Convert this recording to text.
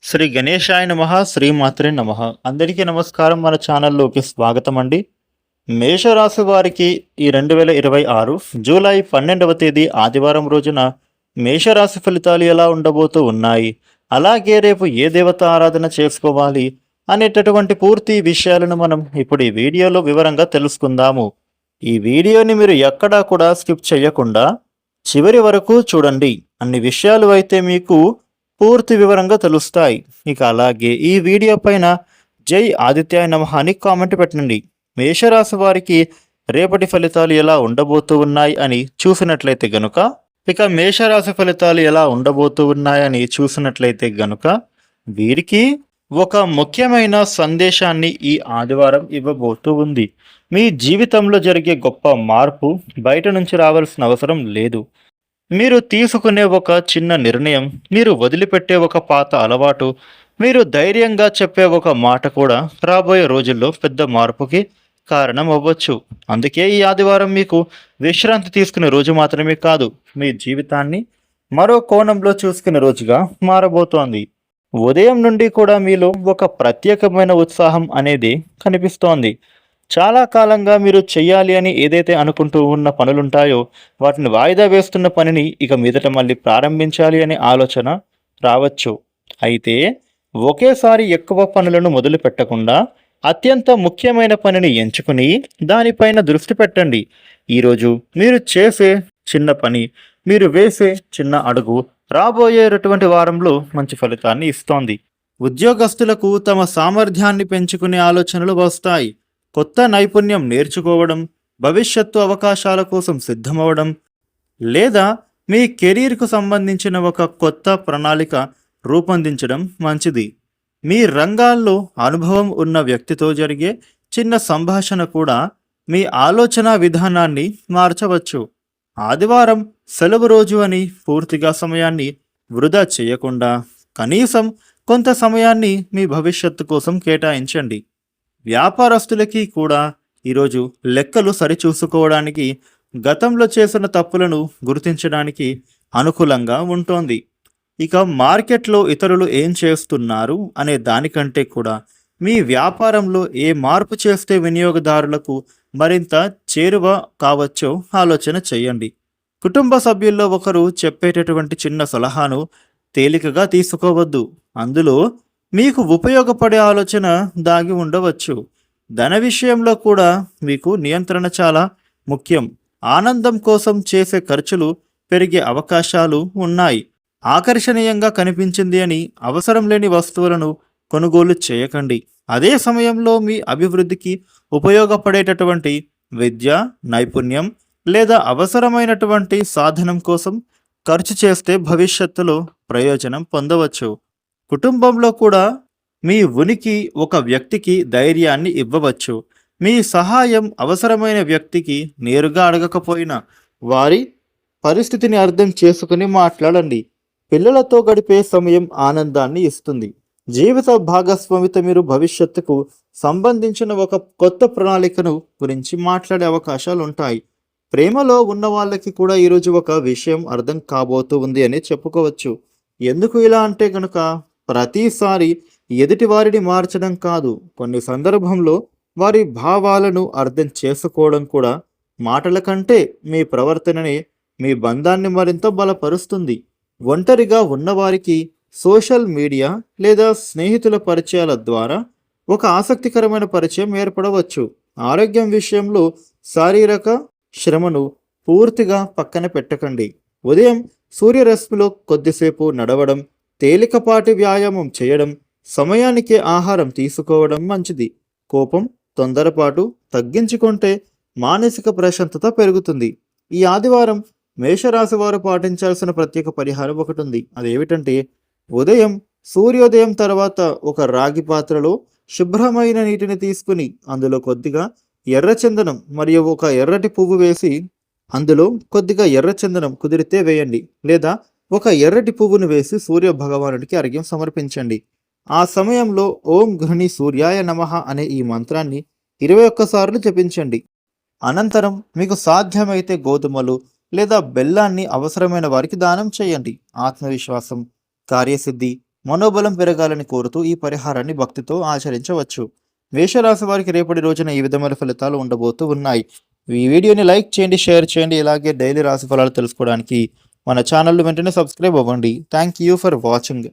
శ్రీ గణేశాయ నమః శ్రీమాత్రే నమః. అందరికీ నమస్కారం. మన ఛానల్లోకి స్వాగతం అండి. మేషరాశి వారికి ఈ 2026 జూలై 12వ తేదీ ఆదివారం రోజున మేషరాశి ఫలితాలు ఎలా ఉండబోతూ ఉన్నాయి, అలాగే రేపు ఏ దేవత ఆరాధన చేసుకోవాలి అనేటటువంటి పూర్తి విషయాలను మనం ఇప్పుడు ఈ వీడియోలో వివరంగా తెలుసుకుందాము. ఈ వీడియోని మీరు ఎక్కడా కూడా స్కిప్ చేయకుండా చివరి వరకు చూడండి. అన్ని విషయాలు అయితే మీకు పూర్తి వివరంగా తెలుస్తాయి. ఇక అలాగే ఈ వీడియో పైన జై ఆదిత్యాయ నమః అని కామెంట్ పెట్టండి. మేషరాశి వారికి రేపటి ఫలితాలు ఎలా ఉండబోతూ ఉన్నాయి అని చూసినట్లయితే గనుక మేషరాశి ఫలితాలు ఎలా ఉండబోతూ ఉన్నాయని చూసినట్లయితే గనుక వీరికి ఒక ముఖ్యమైన సందేశాన్ని ఈ ఆదివారం ఇవ్వబోతూ ఉంది. మీ జీవితంలో జరిగే గొప్ప మార్పు బయట నుంచి రావాల్సిన అవసరం లేదు. మీరు తీసుకునే ఒక చిన్న నిర్ణయం, మీరు వదిలిపెట్టే ఒక పాత అలవాటు, మీరు ధైర్యంగా చెప్పే ఒక మాట కూడా రాబోయే రోజుల్లో పెద్ద మార్పుకి కారణం అవ్వచ్చు. అందుకే ఈ ఆదివారం మీకు విశ్రాంతి తీసుకునే రోజు మాత్రమే కాదు, మీ జీవితాన్ని మరో కోణంలో చూసుకునే రోజుగా మారబోతోంది. ఉదయం నుండి కూడా మీలో ఒక ప్రత్యేకమైన ఉత్సాహం అనేది కనిపిస్తోంది. చాలా కాలంగా మీరు చెయ్యాలి అని ఏదైతే అనుకుంటూ ఉన్న పనులుంటాయో వాటిని వాయిదా వేస్తున్న పనిని ఇక మీదట మళ్ళీ ప్రారంభించాలి అనే ఆలోచన రావచ్చు. అయితే ఒకేసారి ఎక్కువ పనులను మొదలు పెట్టకుండా అత్యంత ముఖ్యమైన పనిని ఎంచుకుని దానిపైన దృష్టి పెట్టండి. ఈరోజు మీరు చేసే చిన్న పని, మీరు వేసే చిన్న అడుగు రాబోయేటటువంటి వారంలో మంచి ఫలితాన్ని ఇస్తోంది. ఉద్యోగస్తులకు తమ సామర్థ్యాన్ని పెంచుకునే ఆలోచనలు వస్తాయి. కొత్త నైపుణ్యం నేర్చుకోవడం, భవిష్యత్తు అవకాశాల కోసం సిద్ధమవడం, లేదా మీ కెరీర్కు సంబంధించిన ఒక కొత్త ప్రణాళిక రూపొందించడం మంచిది. మీ రంగాల్లో అనుభవం ఉన్న వ్యక్తితో జరిగే చిన్న సంభాషణ కూడా మీ ఆలోచన విధానాన్ని మార్చవచ్చు. ఆదివారం సెలవు రోజు అని పూర్తిగా సమయాన్ని వృధా చేయకుండా కనీసం కొంత సమయాన్ని మీ భవిష్యత్తు కోసం కేటాయించండి. వ్యాపారస్తులకి కూడా ఈరోజు లెక్కలు సరిచూసుకోవడానికి, గతంలో చేసిన తప్పులను గుర్తించడానికి అనుకూలంగా ఉంటోంది. ఇక మార్కెట్లో ఇతరులు ఏం చేస్తున్నారు అనే దానికంటే కూడా మీ వ్యాపారంలో ఏ మార్పు చేస్తే వినియోగదారులకు మరింత చేరువ కావచ్చో ఆలోచన చేయండి. కుటుంబ సభ్యుల్లో ఒకరు చెప్పేటటువంటి చిన్న సలహాను తేలికగా తీసుకోవద్దు. అందులో మీకు ఉపయోగపడే ఆలోచన దాగి ఉండవచ్చు. ధన విషయంలో కూడా మీకు నియంత్రణ చాలా ముఖ్యం. ఆనందం కోసం చేసే ఖర్చులు పెరిగే అవకాశాలు ఉన్నాయి. ఆకర్షణీయంగా కనిపించింది అని అవసరం లేని వస్తువులను కొనుగోలు చేయకండి. అదే సమయంలో మీ అభివృద్ధికి ఉపయోగపడేటటువంటి విద్య, నైపుణ్యం లేదా అవసరమైనటువంటి సాధనం కోసం ఖర్చు చేస్తే భవిష్యత్తులో ప్రయోజనం పొందవచ్చు. కుటుంబంలో కూడా మీ ఉనికి ఒక వ్యక్తికి ధైర్యాన్ని ఇవ్వవచ్చు. మీ సహాయం అవసరమైన వ్యక్తికి నేరుగా అడగకపోయినా వారి పరిస్థితిని అర్థం చేసుకుని మాట్లాడండి. పిల్లలతో గడిపే సమయం ఆనందాన్ని ఇస్తుంది. జీవిత భాగస్వామితో మీరు భవిష్యత్తుకు సంబంధించిన ఒక కొత్త ప్రణాళికను గురించి మాట్లాడే అవకాశాలు ఉంటాయి. ప్రేమలో ఉన్న వాళ్ళకి కూడా ఈరోజు ఒక విషయం అర్థం కాబోతూ ఉంది అని చెప్పుకోవచ్చు. ఎందుకు ఇలా అంటే కనుక ప్రతిసారి ఎదుటి వారిని మార్చడం కాదు, కొన్ని సందర్భంలో వారి భావాలను అర్థం చేసుకోవడం కూడా మాటల కంటే మీ ప్రవర్తనని, మీ బంధాన్ని మరింత బలపరుస్తుంది. ఒంటరిగా ఉన్నవారికి సోషల్ మీడియా లేదా స్నేహితుల పరిచయాల ద్వారా ఒక ఆసక్తికరమైన పరిచయం ఏర్పడవచ్చు. ఆరోగ్యం విషయంలో శారీరక శ్రమను పూర్తిగా పక్కన పెట్టకండి. ఉదయం సూర్యరశ్మిలో కొద్దిసేపు నడవడం, తేలికపాటి వ్యాయామం చేయడం, సమయానికి ఆహారం తీసుకోవడం మంచిది. కోపం, తొందరపాటు తగ్గించుకుంటే మానసిక ప్రశాంతత పెరుగుతుంది. ఈ ఆదివారం మేషరాశి వారు పాటించాల్సిన ప్రత్యేక పరిహారం ఒకటి ఉంది. అదేమిటంటే ఉదయం సూర్యోదయం తర్వాత ఒక రాగి పాత్రలో శుభ్రమైన నీటిని తీసుకుని అందులో కొద్దిగా ఎర్రచందనం మరియు ఒక ఎర్రటి పువ్వు వేసి అందులో కొద్దిగా ఎర్రచందనం కుదిరితే వేయండి, లేదా ఒక ఎర్రటి పువ్వును వేసి సూర్య భగవానుడికి అర్ఘ్యం సమర్పించండి. ఆ సమయంలో ఓం గృహిణి సూర్యాయ నమః అనే ఈ మంత్రాన్ని 21 సార్లు జపించండి. అనంతరం మీకు సాధ్యమైతే గోధుమలు లేదా బెల్లాన్ని అవసరమైన వారికి దానం చేయండి. ఆత్మవిశ్వాసం, కార్యసిద్ధి మనోబలం పెరగాలని కోరుతూ ఈ పరిహారాన్ని భక్తితో ఆచరించవచ్చు. మేషరాశి వారికి రేపటి రోజున ఈ విధమైన ఫలితాలు ఉండబోతూ ఉన్నాయి. ఈ వీడియోని లైక్ చేయండి, షేర్ చేయండి. ఇలాగే డైలీ రాశి ఫలాలు తెలుసుకోవడానికి మన ఛానల్ వెంటనే సబ్స్క్రైబ్ అవ్వండి. Thank you for watching.